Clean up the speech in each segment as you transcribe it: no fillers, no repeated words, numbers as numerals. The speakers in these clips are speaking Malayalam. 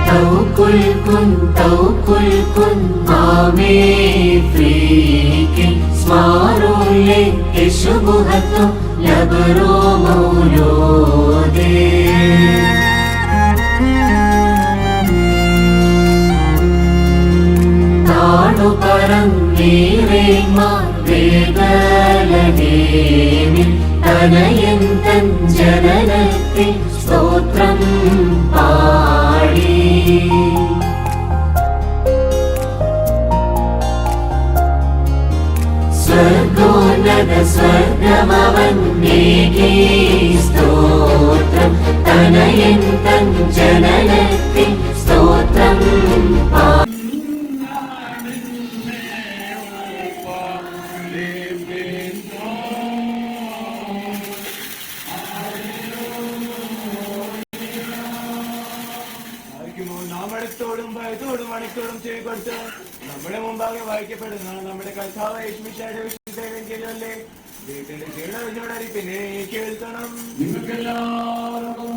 توكل كن عامي فيك اسمعوا شبهة يبرو مولودي നാടു പറന്നീറേന്മാർ വേദലനേമിൽ തനയൻ തൻ ജനനത്തിൽ സ്തോത്രം പാടി സ്വർഗോന്നത സ്വർഗമവൻ നേകി സ്തോത്രം തനയൻ തൻ ജനനത്തിൽ സ്തോത്രം പാടി ഭയത്തോടും മണിക്കൂറും ചെയ്യപ്പെടുത്ത് നമ്മുടെ മുമ്പാകെ വായിക്കപ്പെടുന്ന നമ്മുടെ കർത്താവ് യേശുമിശിഹായുടെ വിശുദ്ധ എവങ്കേലിയല്ലേ വീട്ടിലെ ജീവനറിപ്പിനെ കേൾക്കണം. നിങ്ങൾക്കെല്ലാവർക്കും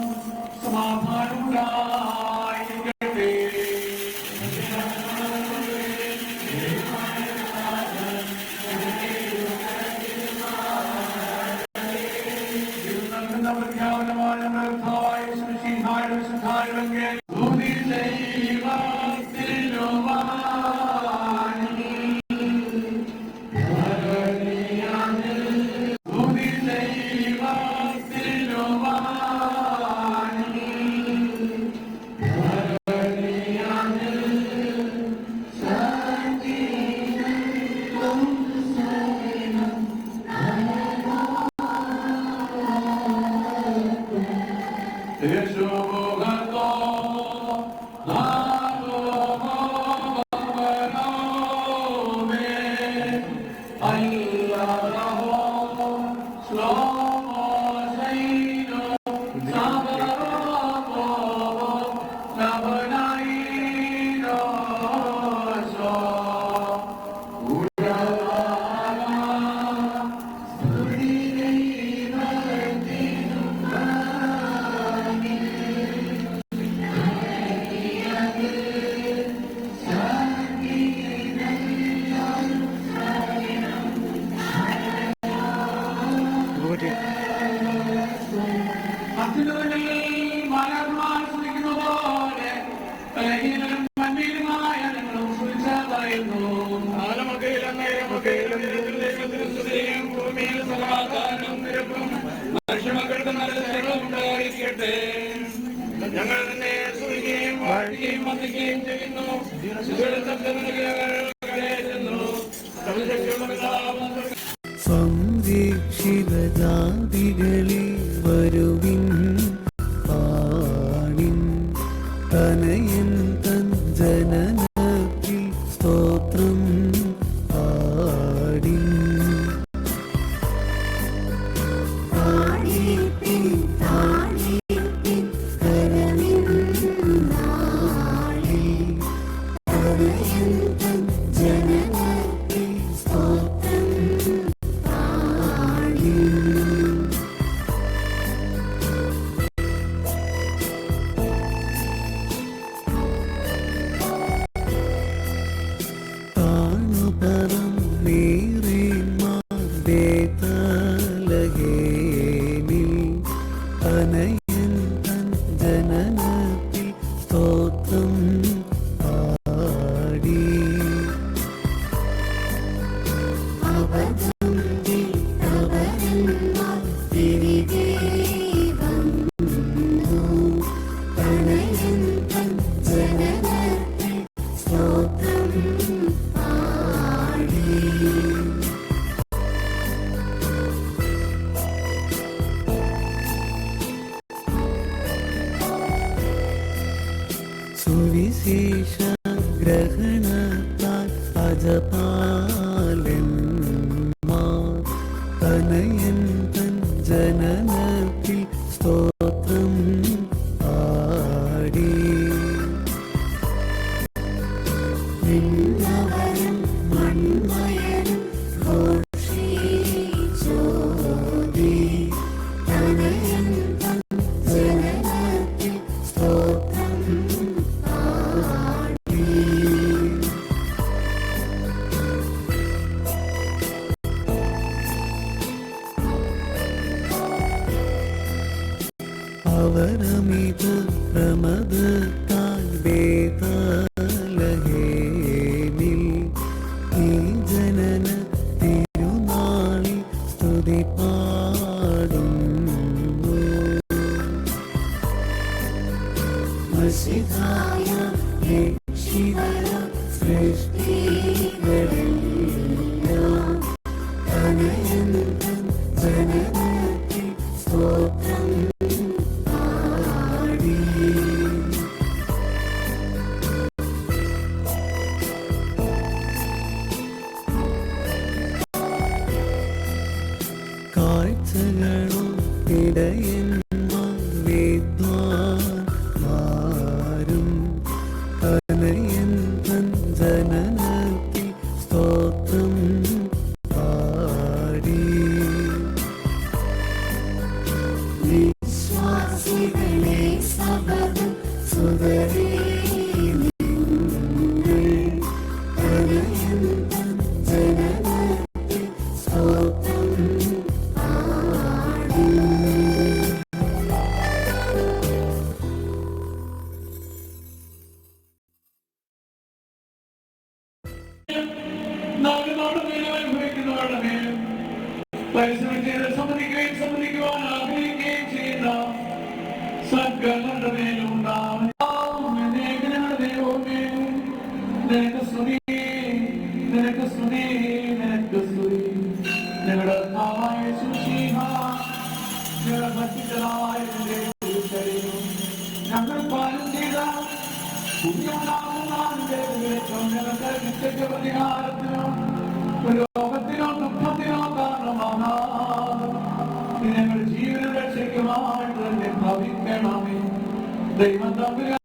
സമാധാനമുണ്ടായിരിക്കട്ടെ. മനുഷ്യമക്കൾക്ക് നല്ല ഉണ്ടായിരിക്കട്ടെ. ഞങ്ങൾ തന്നെ സൂചിക്കുകയും വാഴുകയും വന്ദിക്കുകയും ചെയ്യുന്നു. സംരക്ഷിതജാതികളിൽ വരുവിൻ പാണിൻ തനയൻ തൻ ജനനത്തിൽ സ്തോത്രം പാടിൻ. സുവിശേഷ ഗ്രഹണത്താൽ അജപാലന്മാർ തനയൻ തൻ ജനനത്തിൽ സ്തോത്രം പാടി. തനയൻ തൻ ജനനത്തിൽ സ്തോത്രം ദാസനായ രക്ഷിതര സൃഷ്ടികളെല്ലാം തനയൻ തൻ ജനനത്തിൽ സ്തോത്രം പാടി. കാഴ്ചകളോ ഇടയന്മാർ വിദ്വാൻമാരും തനയൻ തൻ ജനനത്തിൽ സ്തോത്രം പാടി. വിശ്വാസികളെ സബദം സുതരേ നിങ്ങൾ തനയൻ തൻ ജനനത്തിൽ സ്തോത്രം പാടി. അനുഭവിക്കുന്നവരുടെ മേലും പരിശ്രമം ചെയ്ത് സമ്മതിക്കുവാൻ ആഗ്രഹിക്കുകയും ചെയ്യുന്ന സകലരുടെ മേലും ഉണ്ടാവും. ദൈവമേ, നിനക്ക് സ്തുതി, നിനക്ക് സ്തുതി, നിനക്ക് സ്തുതി. ഞങ്ങളുടെ കർത്താവായ യേശുമിശിഹ, ഞങ്ങളുടെ ഭക്തിതനായ ശരീരം ഞങ്ങൾ പാലം ചെയ്ത ഞങ്ങളുടെ നിത്യക്ക് പ്രതികാരത്തിനോ രോഗത്തിനോ ദുഃഖത്തിനോ കാരണമാകാതെ ഞങ്ങളുടെ ജീവന രക്ഷയ്ക്കുമായിട്ട് തന്നെ ഭവിക്കണമേ. ദൈവം തമ്പുരാൻ